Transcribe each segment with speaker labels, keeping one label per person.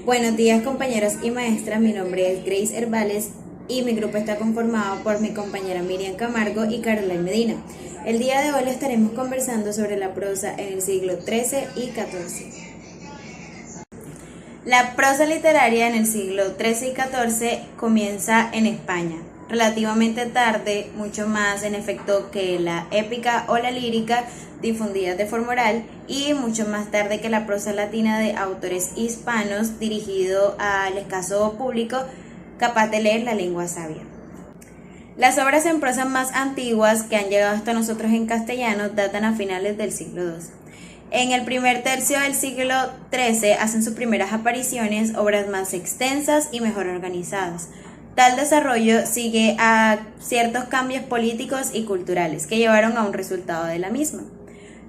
Speaker 1: Buenos días compañeros y maestras, mi nombre es Grace Herbales y mi grupo está conformado por mi compañera Miriam Camargo y Caroline Medina. El día de hoy estaremos conversando sobre la prosa en el siglo XIII y XIV. La prosa literaria en el siglo XIII y XIV comienza en España, relativamente tarde, mucho más en efecto que la épica o la lírica difundidas de forma oral y mucho más tarde que la prosa latina de autores hispanos dirigido al escaso público capaz de leer la lengua sabia. Las obras en prosa más antiguas que han llegado hasta nosotros en castellano datan a finales del siglo II. En el primer tercio del siglo XIII hacen sus primeras apariciones obras más extensas y mejor organizadas. Tal desarrollo sigue a ciertos cambios políticos y culturales que llevaron a un resultado de la misma.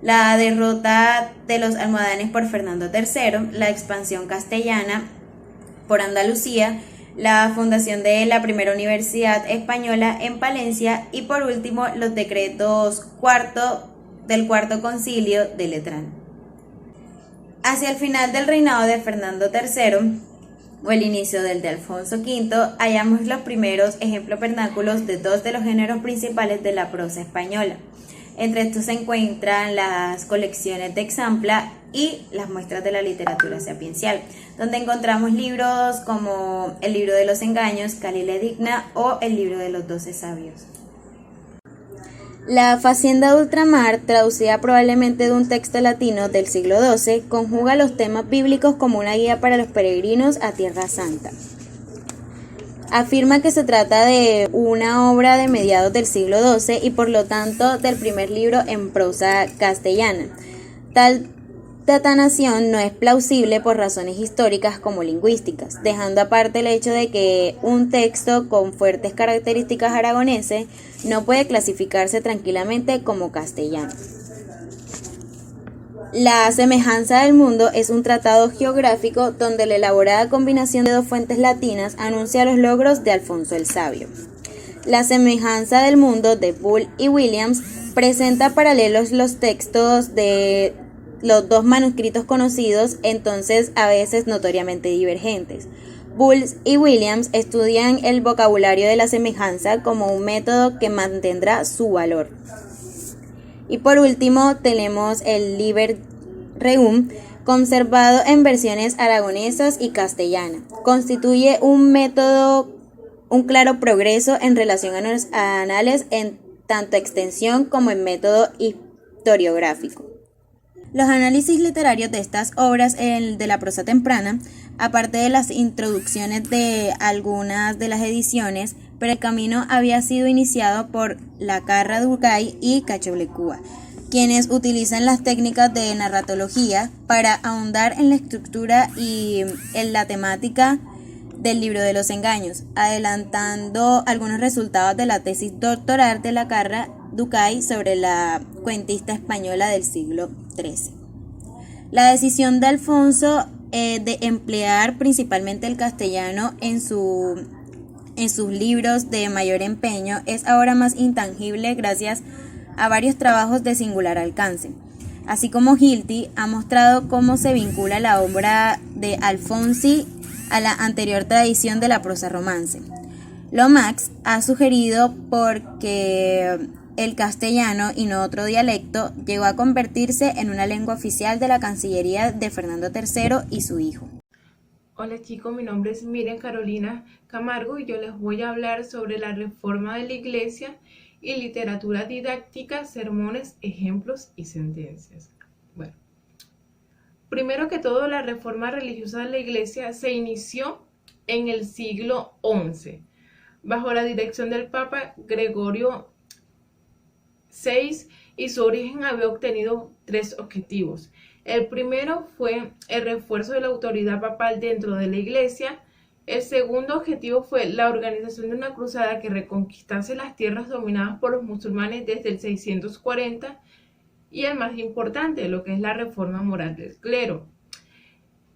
Speaker 1: La derrota de los almohadanes por Fernando III, la expansión castellana por Andalucía, la fundación de la primera universidad española en Palencia y por último los decretos del cuarto concilio de Letrán. Hacia el final del reinado de Fernando III o el inicio del de Alfonso V, hallamos los primeros ejemplos vernáculos de dos de los géneros principales de la prosa española. Entre estos se encuentran las colecciones de Exampla y las muestras de la literatura sapiencial, donde encontramos libros como el libro de los engaños, Calile Digna o el libro de los 12 sabios. La Facienda de Ultramar, traducida probablemente de un texto latino del siglo XII, conjuga los temas bíblicos como una guía para los peregrinos a Tierra Santa. Afirma que se trata de una obra de mediados del siglo XII y por lo tanto del primer libro en prosa castellana. Tal datanación no es plausible por razones históricas como lingüísticas, dejando aparte el hecho de que un texto con fuertes características aragoneses no puede clasificarse tranquilamente como castellano. La semejanza del mundo es un tratado geográfico donde la elaborada combinación de dos fuentes latinas anuncia los logros de Alfonso el Sabio. La semejanza del mundo de Bull y Williams presenta paralelos los textos de los dos manuscritos conocidos, entonces a veces notoriamente divergentes. Bull y Williams estudian el vocabulario de la semejanza como un método que mantendrá su valor. Y por último tenemos el Liber Reum, conservado en versiones aragonesas y castellana. Constituye un claro progreso en relación a los anales en tanto extensión como en método historiográfico. Los análisis literarios de estas obras de la prosa temprana, aparte de las introducciones de algunas de las ediciones, pero el camino había sido iniciado por Lacarra Durgay y Cachoblecúa, quienes utilizan las técnicas de narratología para ahondar en la estructura y en la temática del libro de los engaños, adelantando algunos resultados de la tesis doctoral de Lacarra Durgay sobre la cuentista española del siglo XIII. La decisión de Alfonso de emplear principalmente el castellano en sus libros de mayor empeño es ahora más intangible gracias a varios trabajos de singular alcance. Así como Hilty ha mostrado cómo se vincula la obra de Alfonsi a la anterior tradición de la prosa romance. Lomax ha sugerido porque el castellano, y no otro dialecto, llegó a convertirse en una lengua oficial de la Cancillería de Fernando III y su hijo.
Speaker 2: Hola chicos, mi nombre es Miriam Carolina Camargo y yo les voy a hablar sobre la reforma de la Iglesia y literatura didáctica, sermones, ejemplos y sentencias. Bueno, primero que todo, la reforma religiosa de la Iglesia se inició en el siglo XI, bajo la dirección del Papa Gregorio VI, y su origen había obtenido tres objetivos. El primero fue el refuerzo de la autoridad papal dentro de la Iglesia. El segundo objetivo fue la organización de una cruzada que reconquistase las tierras dominadas por los musulmanes desde el 640. Y el más importante, lo que es la reforma moral del clero.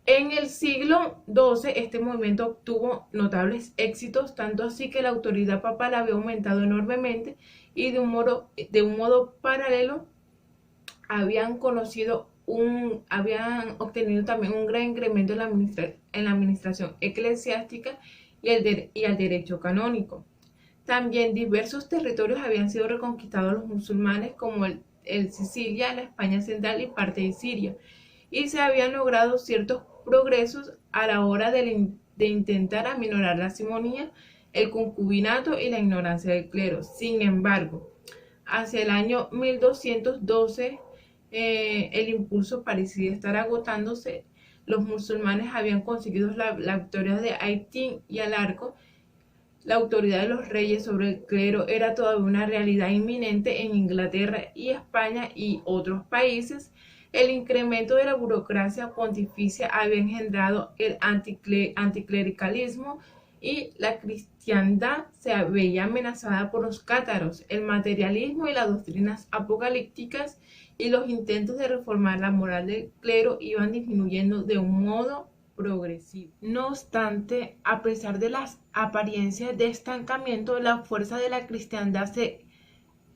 Speaker 2: En el siglo XII este movimiento obtuvo notables éxitos, tanto así que la autoridad papal había aumentado enormemente y de un modo paralelo habían conocido habían obtenido también un gran incremento en la administración eclesiástica y al derecho canónico. También diversos territorios habían sido reconquistados a los musulmanes, como el Sicilia, la España central y parte de Siria, y se habían logrado ciertos progresos a la hora de intentar aminorar la simonía, el concubinato y la ignorancia del clero. Sin embargo, hacia el año 1212, el impulso parecía estar agotándose. Los musulmanes habían conseguido la victoria de Haití y Alarco. La autoridad de los reyes sobre el clero era todavía una realidad inminente en Inglaterra y España y otros países. El incremento de la burocracia pontificia había engendrado el anticlericalismo y la cristiandad se veía amenazada por los cátaros, el materialismo y las doctrinas apocalípticas, y los intentos de reformar la moral del clero iban disminuyendo de un modo progresivo. No obstante, a pesar de las apariencias de estancamiento, la fuerza de la cristiandad se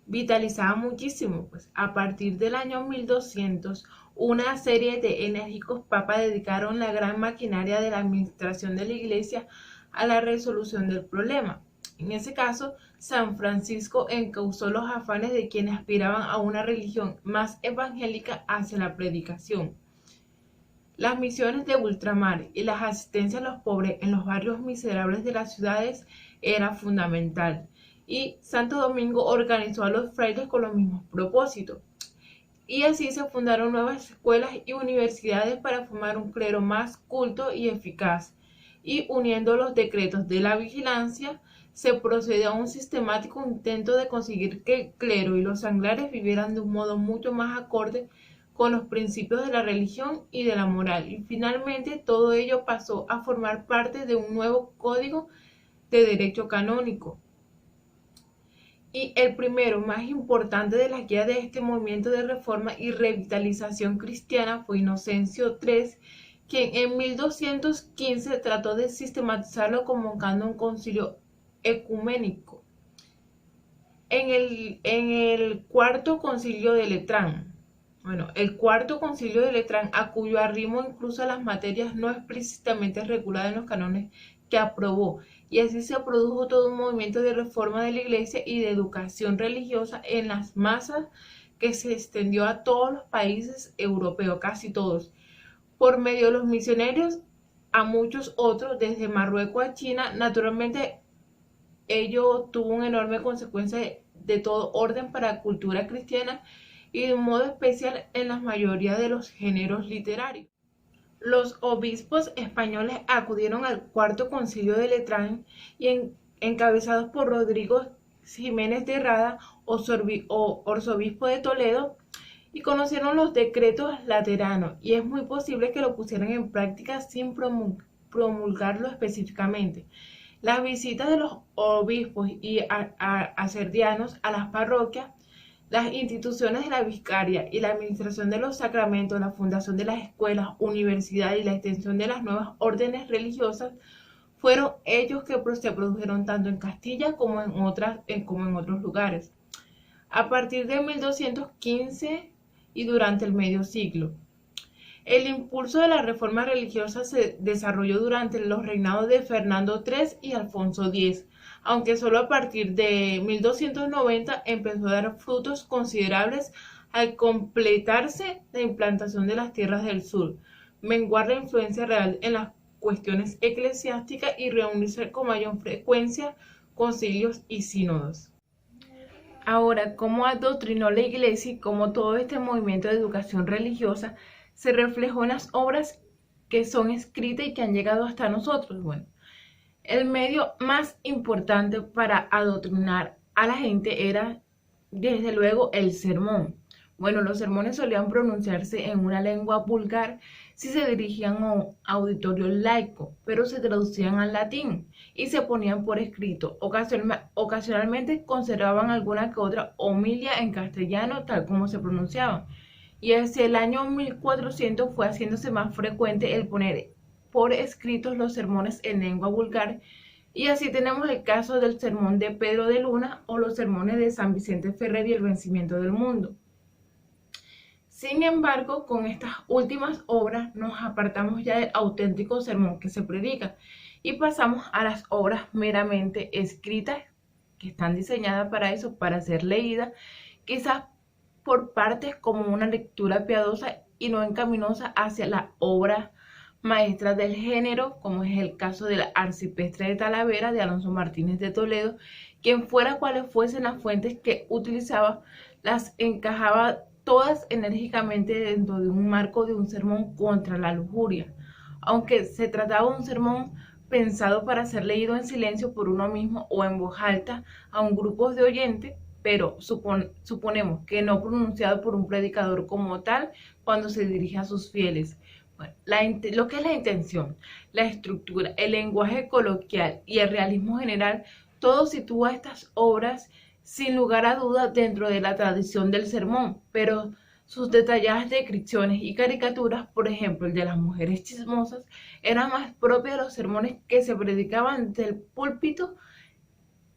Speaker 2: vitalizaba muchísimo. Pues a partir del año 1200, una serie de enérgicos papas dedicaron la gran maquinaria de la administración de la iglesia a la resolución del problema. En ese caso, San Francisco encauzó los afanes de quienes aspiraban a una religión más evangélica hacia la predicación. Las misiones de ultramar y las asistencias a los pobres en los barrios miserables de las ciudades era fundamental, y Santo Domingo organizó a los frailes con los mismos propósitos. Y así se fundaron nuevas escuelas y universidades para formar un clero más culto y eficaz. Y uniendo los decretos de la vigilancia, se procedió a un sistemático intento de conseguir que el clero y los seglares vivieran de un modo mucho más acorde con los principios de la religión y de la moral. Y finalmente todo ello pasó a formar parte de un nuevo código de derecho canónico. Y el primero más importante de las guías de este movimiento de reforma y revitalización cristiana fue Inocencio III, quien en 1215 trató de sistematizarlo convocando un concilio ecuménico. En el cuarto concilio de Letrán, a cuyo arrimo incluso las materias no explícitamente reguladas en los cánones que aprobó, y así se produjo todo un movimiento de reforma de la iglesia y de educación religiosa en las masas que se extendió a todos los países europeos, casi todos, por medio de los misioneros a muchos otros, desde Marruecos a China. Naturalmente, ello tuvo una enorme consecuencia de todo orden para la cultura cristiana y de un modo especial en la mayoría de los géneros literarios. Los obispos españoles acudieron al cuarto concilio de Letrán y encabezados por Rodrigo Jiménez de Rada, arzobispo de Toledo, y conocieron los decretos lateranos, y es muy posible que lo pusieran en práctica sin promulgarlo específicamente. Las visitas de los obispos y acerdianos a las parroquias, las instituciones de la vicaria y la administración de los sacramentos, la fundación de las escuelas, universidades y la extensión de las nuevas órdenes religiosas fueron hechos que se produjeron tanto en Castilla como en otros lugares. A partir de 1215 y durante el medio siglo, el impulso de la reforma religiosa se desarrolló durante los reinados de Fernando III y Alfonso X, aunque solo a partir de 1290 empezó a dar frutos considerables al completarse la implantación de las tierras del sur, menguar la influencia real en las cuestiones eclesiásticas y reunirse con mayor frecuencia concilios y sínodos. Ahora, ¿cómo adoctrinó la Iglesia y cómo todo este movimiento de educación religiosa se reflejó en las obras que son escritas y que han llegado hasta nosotros? Bueno, el medio más importante para adoctrinar a la gente era, desde luego, el sermón. Bueno, los sermones solían pronunciarse en una lengua vulgar si se dirigían a un auditorio laico, pero se traducían al latín y se ponían por escrito. Ocasionalmente conservaban alguna que otra homilia en castellano, tal como se pronunciaban. Y hacia el año 1400 fue haciéndose más frecuente el poner por escritos los sermones en lengua vulgar, y así tenemos el caso del sermón de Pedro de Luna o los sermones de San Vicente Ferrer y el vencimiento del mundo. Sin embargo, con estas últimas obras nos apartamos ya del auténtico sermón que se predica y pasamos a las obras meramente escritas, que están diseñadas para eso, para ser leídas, quizás por partes como una lectura piadosa y no encaminosa hacia la obra maestra del género, como es el caso del Arcipreste de Talavera, de Alonso Martínez de Toledo, quien fuera cuales fuesen las fuentes que utilizaba, las encajaba todas enérgicamente dentro de un marco de un sermón contra la lujuria. Aunque se trataba de un sermón pensado para ser leído en silencio por uno mismo o en voz alta a un grupo de oyentes, pero suponemos que no pronunciado por un predicador como tal cuando se dirige a sus fieles. Bueno, lo que es la intención, la estructura, el lenguaje coloquial y el realismo general, todo sitúa estas obras sin lugar a dudas dentro de la tradición del sermón, pero sus detalladas descripciones y caricaturas, por ejemplo el de las mujeres chismosas, eran más propias de los sermones que se predicaban del púlpito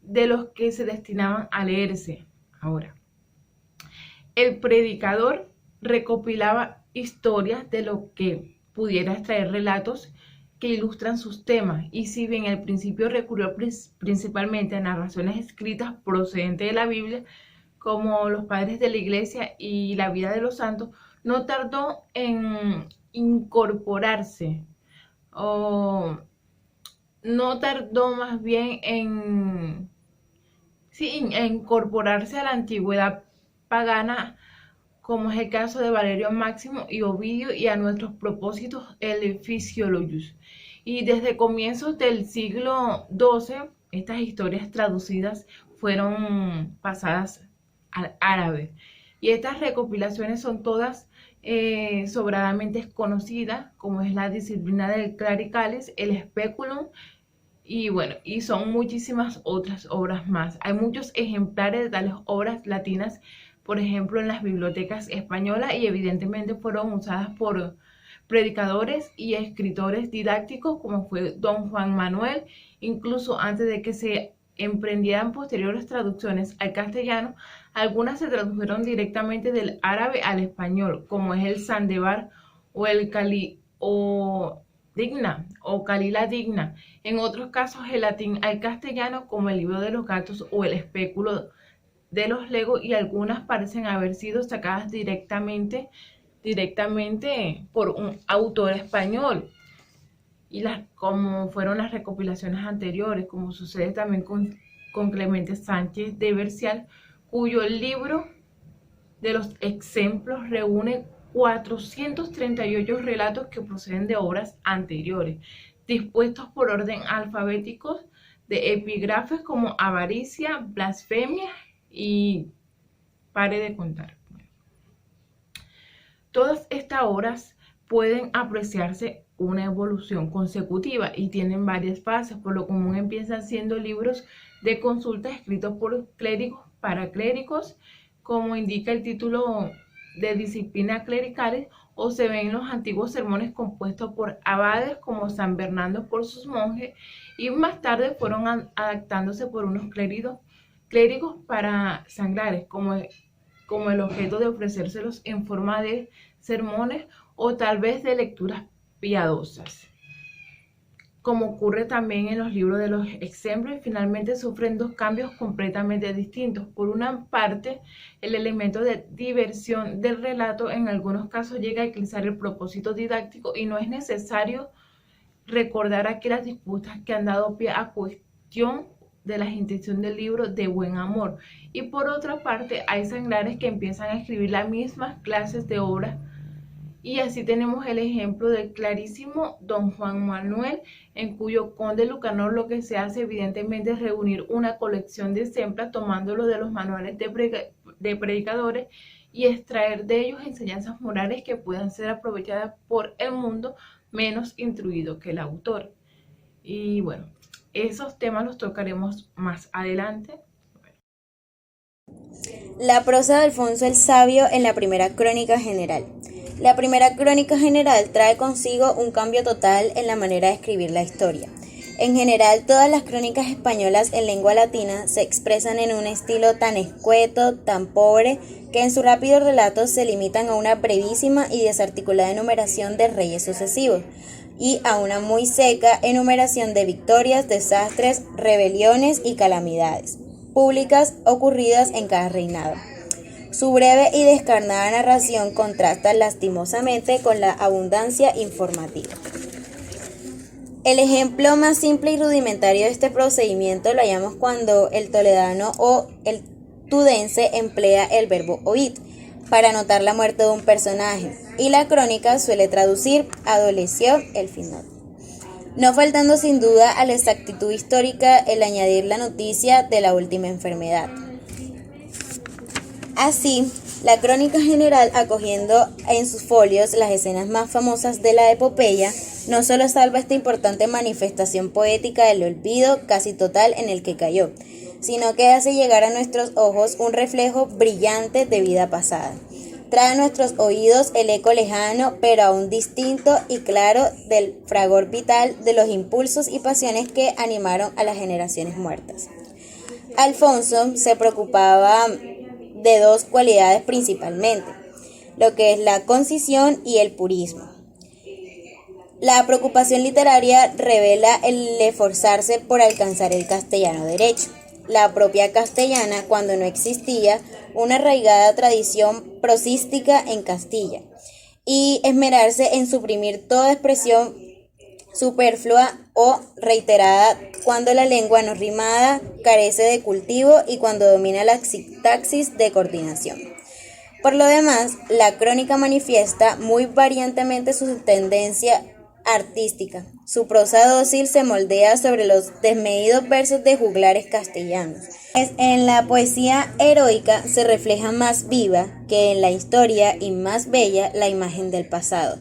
Speaker 2: de los que se destinaban a leerse. Ahora, el predicador recopilaba historias de lo que pudiera extraer relatos que ilustran sus temas, y si bien al principio recurrió principalmente a narraciones escritas procedentes de la Biblia, como los padres de la iglesia y la vida de los santos, no tardó en incorporarse, o no tardó más bien en incorporarse a la antigüedad pagana, como es el caso de Valerio Máximo y Ovidio, y a nuestros propósitos el Physiologus. Y desde comienzos del siglo XII, estas historias traducidas fueron pasadas al árabe. Y estas recopilaciones son todas sobradamente conocidas, como es la disciplina del Clericales, el Speculum, y bueno, y son muchísimas otras obras más. Hay muchos ejemplares de tales obras latinas, por ejemplo, en las bibliotecas españolas, y evidentemente fueron usadas por predicadores y escritores didácticos como fue don Juan Manuel, incluso antes de que se emprendieran posteriores traducciones al castellano. Algunas se tradujeron directamente del árabe al español, como es el Sandevar o el Cali o Digna o Calila Digna. En otros casos el latín al castellano, como el libro de los gatos o el espéculo de los legos, y algunas parecen haber sido sacadas directamente por un autor español, y como fueron las recopilaciones anteriores, como sucede también con Clemente Sánchez de Bercial, cuyo libro de los ejemplos reúne 438 relatos que proceden de obras anteriores, dispuestos por orden alfabéticos, de epígrafes como avaricia, blasfemia y pare de contar. Todas estas obras pueden apreciarse una evolución consecutiva y tienen varias fases. Por lo común empiezan siendo libros de consulta escritos por clérigos para clérigos, como indica el título de disciplina clericales, o se ven los antiguos sermones compuestos por abades como San Bernardo por sus monjes, y más tarde fueron adaptándose por unos clérigos para sanglares, como el objeto de ofrecérselos en forma de sermones o tal vez de lecturas piadosas. Como ocurre también en los libros de los ejemplos, finalmente sufren dos cambios completamente distintos. Por una parte, el elemento de diversión del relato en algunos casos llega a eclipsar el propósito didáctico, y no es necesario recordar aquí las disputas que han dado pie a cuestión de la intención del libro de buen amor. Y por otra parte, hay sanglares que empiezan a escribir las mismas clases de obras, y así tenemos el ejemplo del clarísimo don Juan Manuel, en cuyo Conde Lucanor lo que se hace evidentemente es reunir una colección de ejemplos, tomándolo de los manuales de predicadores, y extraer de ellos enseñanzas morales que puedan ser aprovechadas por el mundo menos instruido que el autor. Y bueno, esos temas los tocaremos más adelante.
Speaker 1: La prosa de Alfonso el Sabio en la Primera Crónica General. La Primera Crónica General trae consigo un cambio total en la manera de escribir la historia. En general, todas las crónicas españolas en lengua latina se expresan en un estilo tan escueto, tan pobre, que en su rápido relato se limitan a una brevísima y desarticulada enumeración de reyes sucesivos y a una muy seca enumeración de victorias, desastres, rebeliones y calamidades públicas ocurridas en cada reinado. Su breve y descarnada narración contrasta lastimosamente con la abundancia informativa. El ejemplo más simple y rudimentario de este procedimiento lo hallamos cuando el toledano o el tudense emplea el verbo oíd para anotar la muerte de un personaje, y la crónica suele traducir adoleció el final, no faltando sin duda a la exactitud histórica el añadir la noticia de la última enfermedad. Así, la crónica general, acogiendo en sus folios las escenas más famosas de la epopeya, no solo salva esta importante manifestación poética del olvido casi total en el que cayó, sino que hace llegar a nuestros ojos un reflejo brillante de vida pasada. Trae a nuestros oídos el eco lejano, pero aún distinto y claro, del fragor vital de los impulsos y pasiones que animaron a las generaciones muertas. Alfonso se preocupaba de dos cualidades principalmente, lo que es la concisión y el purismo. La preocupación literaria revela el esforzarse por alcanzar el castellano derecho, la propia castellana cuando no existía una arraigada tradición prosística en Castilla, y esmerarse en suprimir toda expresión superflua o reiterada cuando la lengua no rimada carece de cultivo y cuando domina la sintaxis de coordinación. Por lo demás, la crónica manifiesta muy variantemente su tendencia artística. Su prosa dócil se moldea sobre los desmedidos versos de juglares castellanos. En la poesía heroica se refleja más viva que en la historia y más bella la imagen del pasado,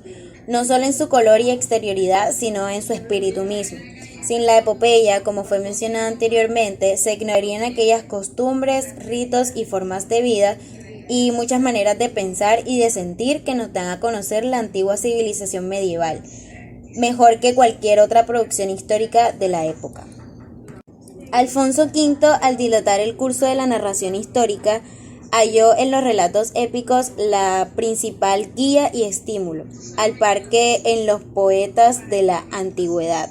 Speaker 1: no solo en su color y exterioridad, sino en su espíritu mismo. Sin la epopeya, como fue mencionado anteriormente, se ignorarían aquellas costumbres, ritos y formas de vida y muchas maneras de pensar y de sentir que nos dan a conocer la antigua civilización medieval, mejor que cualquier otra producción histórica de la época. Alfonso V, al dilatar el curso de la narración histórica, halló en los relatos épicos la principal guía y estímulo, al par que en los poetas de la antigüedad.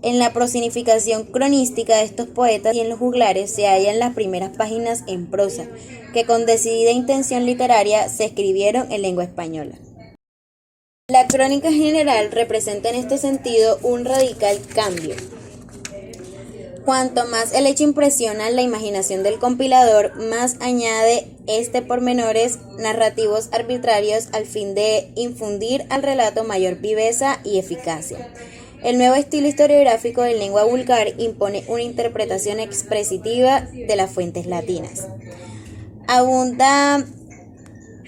Speaker 1: En la prosinificación cronística de estos poetas y en los juglares se hallan las primeras páginas en prosa, que con decidida intención literaria se escribieron en lengua española. La crónica general representa en este sentido un radical cambio. Cuanto más el hecho impresiona la imaginación del compilador, más añade pormenores narrativos arbitrarios al fin de infundir al relato mayor viveza y eficacia. El nuevo estilo historiográfico en lengua vulgar impone una interpretación expresiva de las fuentes latinas. Abunda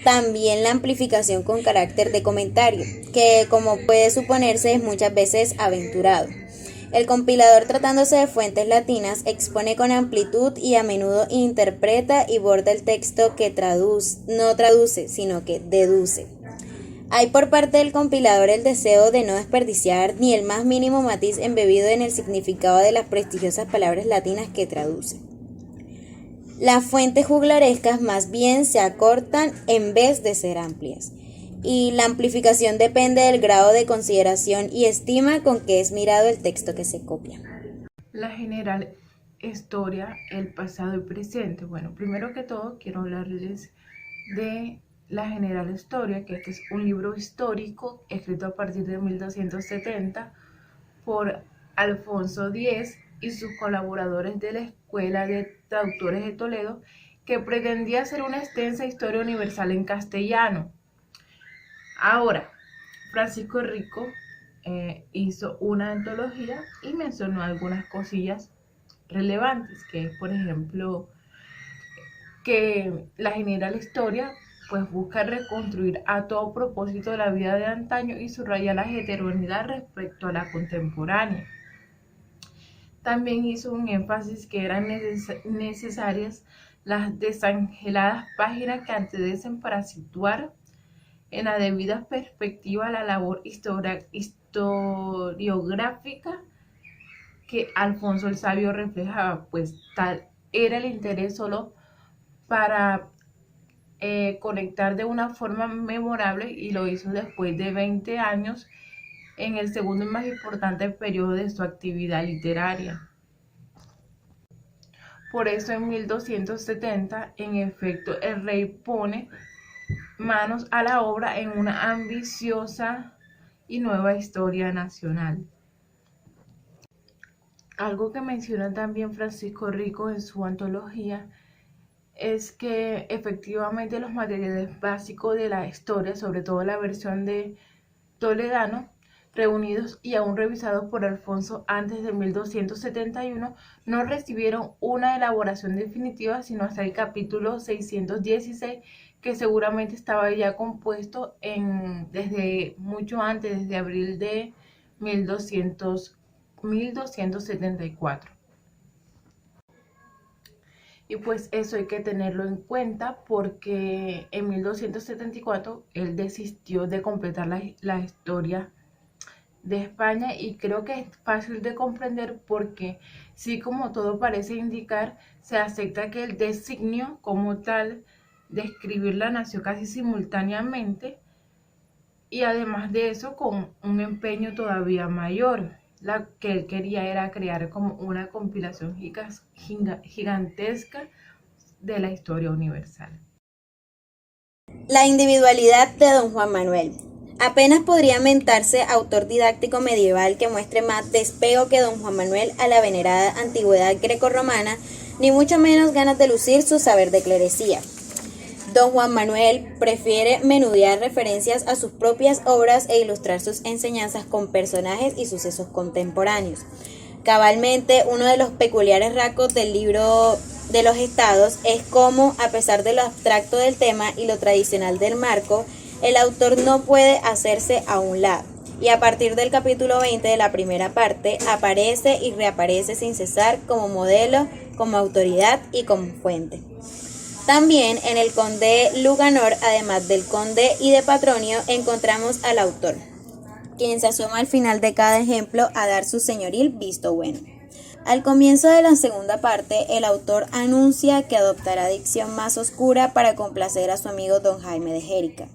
Speaker 1: también la amplificación con carácter de comentario, que como puede suponerse es muchas veces aventurado. El compilador, tratándose de fuentes latinas, expone con amplitud y a menudo interpreta y borda el texto que no traduce, sino que deduce. Hay por parte del compilador el deseo de no desperdiciar ni el más mínimo matiz embebido en el significado de las prestigiosas palabras latinas que traduce. Las fuentes juglarescas más bien se acortan en vez de ser amplias, y la amplificación depende del grado de consideración y estima con que es mirado el texto que se copia.
Speaker 2: La general historia, el pasado y presente. Bueno, primero que todo quiero hablarles de la general historia, que este es un libro histórico escrito a partir de 1270 por Alfonso X y sus colaboradores de la Escuela de Traductores de Toledo, que pretendía hacer una extensa historia universal en castellano. Ahora, Francisco Rico hizo una antología y mencionó algunas cosillas relevantes, que es, por ejemplo, que la general historia pues busca reconstruir a todo propósito la vida de antaño y subraya la heterogeneidad respecto a la contemporánea. También hizo un énfasis que eran necesarias las desangeladas páginas que anteceden para situar en la debida perspectiva la labor historiográfica que Alfonso el Sabio reflejaba, pues tal era el interés solo para conectar de una forma memorable, y lo hizo después de 20 años en el segundo y más importante periodo de su actividad literaria. Por eso en 1270, en efecto, el rey pone manos a la obra en una ambiciosa y nueva historia nacional. Algo que menciona también Francisco Rico en su antología es que efectivamente los materiales básicos de la historia, sobre todo la versión de Toledano, reunidos y aún revisados por Alfonso antes de 1271, no recibieron una elaboración definitiva sino hasta el capítulo 616, que seguramente estaba ya compuesto desde mucho antes, desde abril de 1274. Y pues eso hay que tenerlo en cuenta, porque en 1274 él desistió de completar la historia de España, y creo que es fácil de comprender porque, sí, como todo parece indicar, se acepta que el designio como tal de escribirla nació casi simultáneamente, y además de eso con un empeño todavía mayor. La que él quería era crear como una compilación gigantesca de la historia universal.
Speaker 1: La individualidad de don Juan Manuel. Apenas podría mentarse autor didáctico medieval que muestre más despego que don Juan Manuel a la venerada antigüedad grecorromana, ni mucho menos ganas de lucir su saber de clerecía. Don Juan Manuel prefiere menudear referencias a sus propias obras e ilustrar sus enseñanzas con personajes y sucesos contemporáneos. Cabalmente, uno de los peculiares rasgos del libro de los estados es cómo, a pesar de lo abstracto del tema y lo tradicional del marco, el autor no puede hacerse a un lado, y a partir del capítulo 20 de la primera parte aparece y reaparece sin cesar como modelo, como autoridad y como fuente. También en el conde Luganor, además del conde y de Patronio, encontramos al autor, quien se asoma al final de cada ejemplo a dar su señoril visto bueno. Al comienzo de la segunda parte, el autor anuncia que adoptará dicción más oscura para complacer a su amigo don Jaime de Jérica.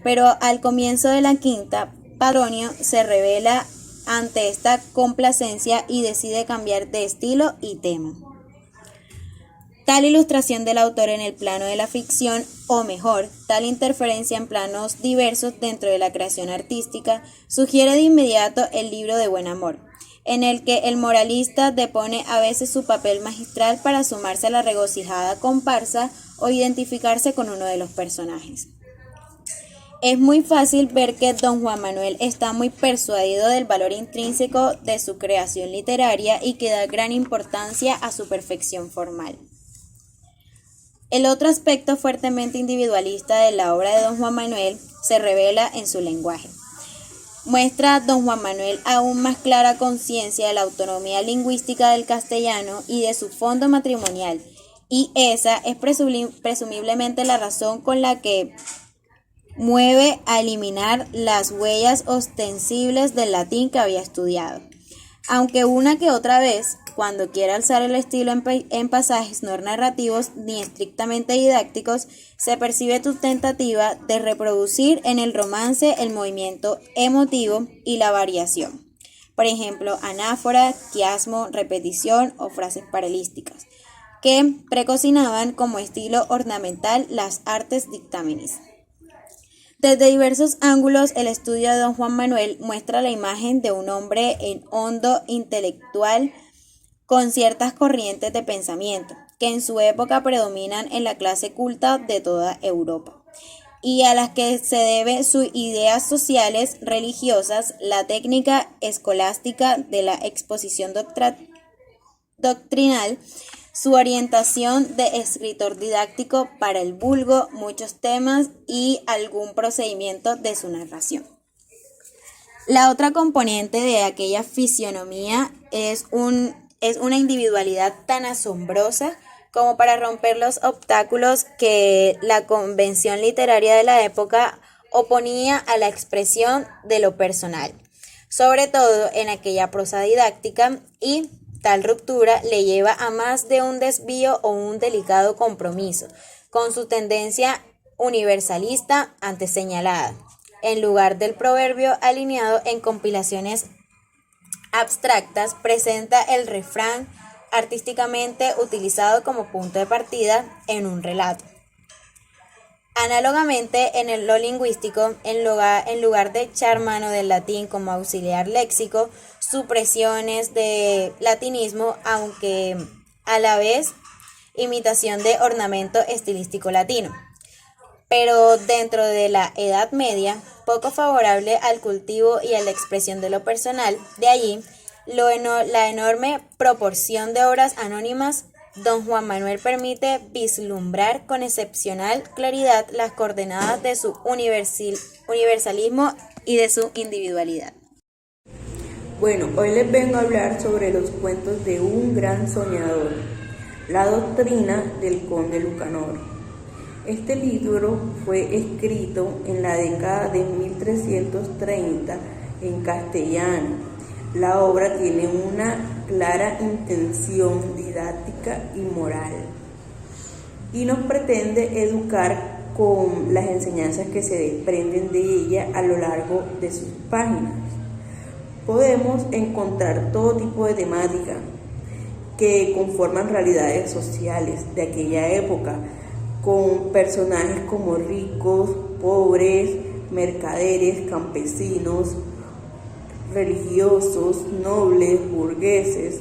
Speaker 1: Pero al comienzo de la quinta, Patronio se revela ante esta complacencia y decide cambiar de estilo y tema. Tal ilustración del autor en el plano de la ficción, o mejor, tal interferencia en planos diversos dentro de la creación artística, sugiere de inmediato el libro de Buen Amor, en el que el moralista depone a veces su papel magistral para sumarse a la regocijada comparsa o identificarse con uno de los personajes. Es muy fácil ver que don Juan Manuel está muy persuadido del valor intrínseco de su creación literaria y que da gran importancia a su perfección formal. El otro aspecto fuertemente individualista de la obra de don Juan Manuel se revela en su lenguaje. Muestra a don Juan Manuel aún más clara conciencia de la autonomía lingüística del castellano y de su fondo matrimonial, y esa es presumiblemente la razón con la que mueve a eliminar las huellas ostensibles del latín que había estudiado, aunque una que otra vez, cuando quiere alzar el estilo en pasajes no narrativos ni estrictamente didácticos, se percibe su tentativa de reproducir en el romance el movimiento emotivo y la variación. Por ejemplo, anáfora, quiasmo, repetición o frases paralísticas, que precocinaban como estilo ornamental las artes dictámenes. Desde diversos ángulos, el estudio de don Juan Manuel muestra la imagen de un hombre en hondo intelectual con ciertas corrientes de pensamiento que en su época predominan en la clase culta de toda Europa, y a las que se debe sus ideas sociales, religiosas, la técnica escolástica de la exposición doctrinal, su orientación de escritor didáctico para el vulgo, muchos temas y algún procedimiento de su narración. La otra componente de aquella fisionomía es una individualidad tan asombrosa como para romper los obstáculos que la convención literaria de la época oponía a la expresión de lo personal. sobre todo en aquella prosa didáctica, y tal ruptura le lleva a más de un desvío o un delicado compromiso con su tendencia universalista antes señalada, en lugar del proverbio alineado en compilaciones abstractas, presenta el refrán artísticamente utilizado como punto de partida en un relato. Análogamente, en lo lingüístico, en lugar de echar mano del latín como auxiliar léxico, supresiones de latinismo, aunque a la vez imitación de ornamento estilístico latino. Pero dentro de la Edad Media, poco favorable al cultivo y a la expresión de lo personal, de allí la enorme proporción de obras anónimas. Don Juan Manuel permite vislumbrar con excepcional claridad las coordenadas de su universalismo y de su individualidad.
Speaker 3: Bueno, hoy les vengo a hablar sobre los cuentos de un gran soñador, la doctrina del conde Lucanor. Este libro fue escrito en la década de 1330 en castellano. La obra tiene una clara intención didáctica y moral y nos pretende educar con las enseñanzas que se desprenden de ella a lo largo de sus páginas. Podemos encontrar todo tipo de temáticas que conforman realidades sociales de aquella época, con personajes como ricos, pobres, mercaderes, campesinos, religiosos, nobles, burgueses,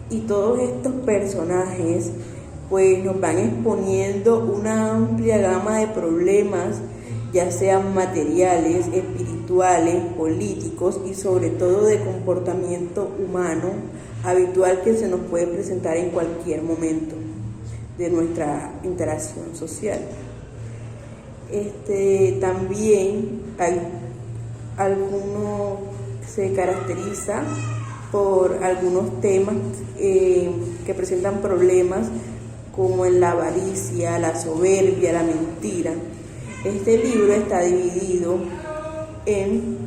Speaker 3: y todos estos personajes pues nos van exponiendo una amplia gama de problemas, ya sean materiales, espirituales, políticos y sobre todo de comportamiento humano habitual que se nos puede presentar en cualquier momento de nuestra interacción social. También hay algunos, se caracteriza por algunos temas que presentan problemas como en la avaricia, la soberbia, la mentira. Este libro está dividido en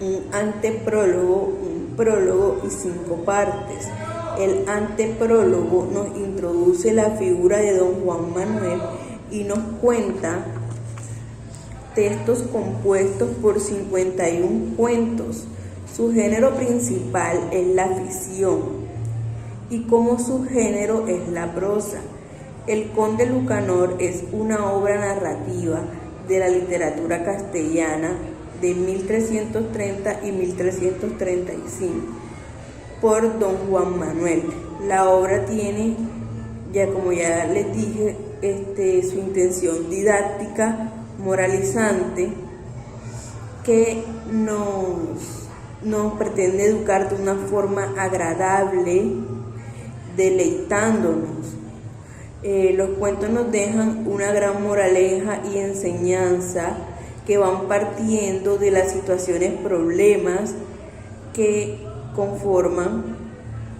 Speaker 3: un anteprólogo, un prólogo y 5 partes. El anteprólogo nos introduce la figura de don Juan Manuel y nos cuenta textos compuestos por 51 cuentos. Su género principal es la ficción y como subgénero es la prosa. El Conde Lucanor es una obra narrativa de la literatura castellana de 1330 y 1335 por don Juan Manuel. La obra tiene, como ya les dije, su intención didáctica, moralizante, que nos pretende educar de una forma agradable, deleitándonos. Los cuentos nos dejan una gran moraleja y enseñanza que van partiendo de las situaciones, problemas que conforman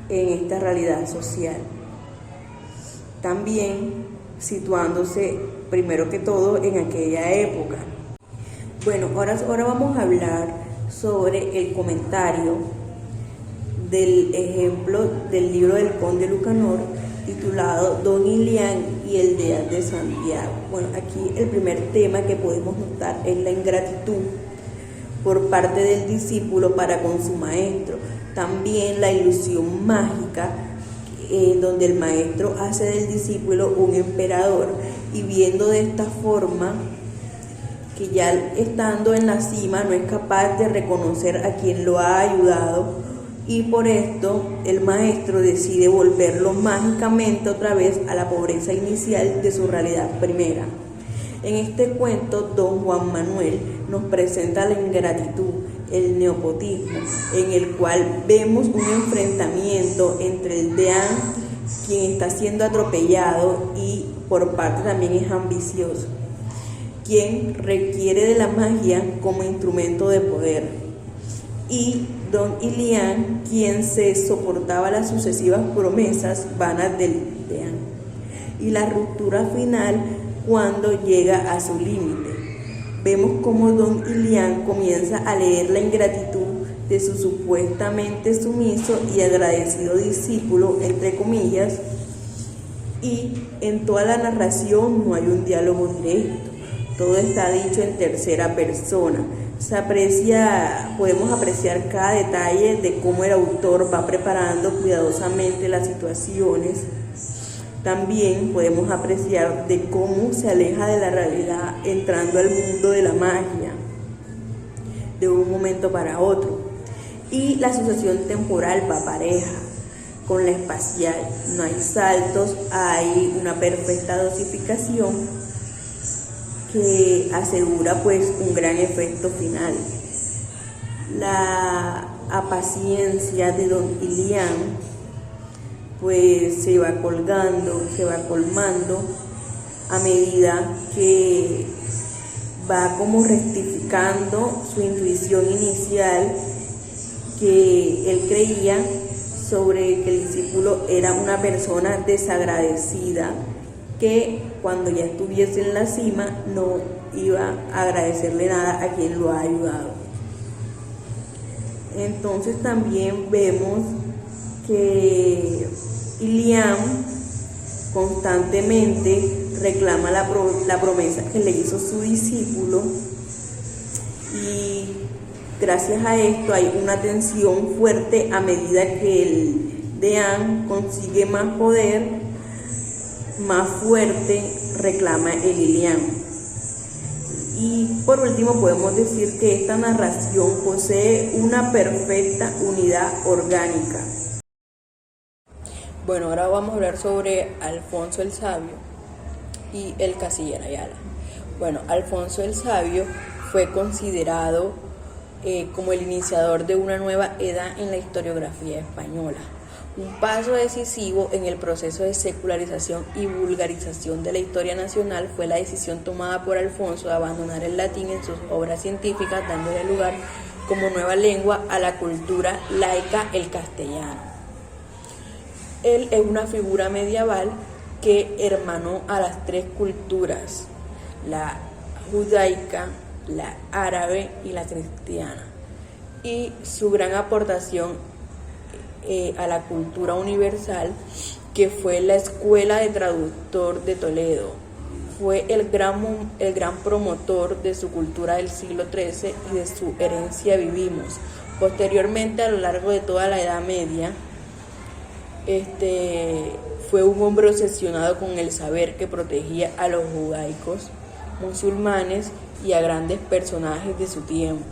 Speaker 3: en esta realidad social. También situándose primero que todo en aquella época. Bueno, ahora vamos a hablar sobre el comentario del ejemplo del libro del Conde Lucanor titulado Don Ilián y el Deán de Santiago. Bueno, aquí el primer tema que podemos notar es la ingratitud por parte del discípulo para con su maestro. También la ilusión mágica donde el maestro hace del discípulo un emperador y viendo de esta forma que ya estando en la cima no es capaz de reconocer a quien lo ha ayudado, y por esto el maestro decide volverlo mágicamente otra vez a la pobreza inicial de su realidad primera. En este cuento, don Juan Manuel nos presenta la ingratitud, el nepotismo, en el cual vemos un enfrentamiento entre el deán, quien está siendo atropellado y por parte también es ambicioso, quien requiere de la magia como instrumento de poder, y don Ilián, quien se soportaba las sucesivas promesas vanas del deán, y la ruptura final cuando llega a su límite. Vemos cómo don Ilián comienza a leer la ingratitud de su supuestamente sumiso y agradecido discípulo, entre comillas, y en toda la narración no hay un diálogo directo, todo está dicho en tercera persona. Podemos apreciar cada detalle de cómo el autor va preparando cuidadosamente las situaciones. También podemos apreciar de cómo se aleja de la realidad entrando al mundo de la magia de un momento para otro. Y la asociación temporal va pareja con la espacial. No hay saltos, hay una perfecta dosificación que asegura pues un gran efecto final. La apaciencia de don Ilián pues se va colgando, se va colmando a medida que va como rectificando su intuición inicial, que él creía sobre que el discípulo era una persona desagradecida, que cuando ya estuviese en la cima no iba a agradecerle nada a quien lo ha ayudado. Entonces también vemos que Ilián constantemente reclama la promesa que le hizo su discípulo, y gracias a esto hay una tensión fuerte a medida que el deán consigue más poder, más fuerte reclama el Ilián. Y por último podemos decir que esta narración posee una perfecta unidad orgánica. Bueno, ahora vamos a hablar sobre Alfonso el Sabio y el Canciller Ayala. Bueno, Alfonso el Sabio fue considerado como el iniciador de una nueva edad en la historiografía española, un paso decisivo en el proceso de secularización y vulgarización de la historia nacional fue la decisión tomada por Alfonso de abandonar el latín en sus obras científicas, dándole lugar como nueva lengua a la cultura laica, el castellano. Él es una figura medieval que hermanó a las tres culturas, la judaica, la árabe y la cristiana, y su gran aportación a la cultura universal, que fue la Escuela de Traductor de Toledo. Fue el gran promotor de su cultura del siglo XIII y de su herencia vivimos. Posteriormente, a lo largo de toda la Edad Media, fue un hombre obsesionado con el saber que protegía a los judaicos, musulmanes y a grandes personajes de su tiempo.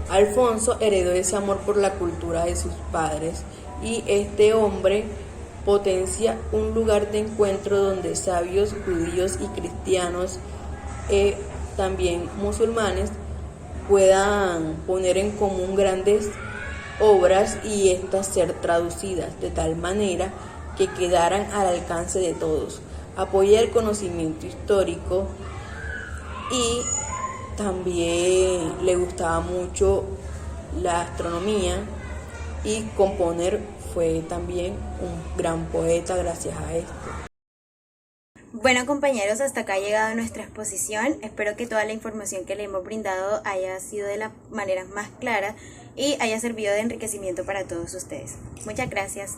Speaker 3: Alfonso heredó ese amor por la cultura de sus padres, y este hombre potencia un lugar de encuentro donde sabios judíos y cristianos, también musulmanes, puedan poner en común grandes obras y estas ser traducidas de tal manera que quedaran al alcance de todos. Apoya el conocimiento histórico y también le gustaba mucho la astronomía, y componer. Fue también un gran poeta gracias a esto.
Speaker 1: Bueno, compañeros, hasta acá ha llegado nuestra exposición. Espero que toda la información que le hemos brindado haya sido de la manera más clara y haya servido de enriquecimiento para todos ustedes. Muchas gracias.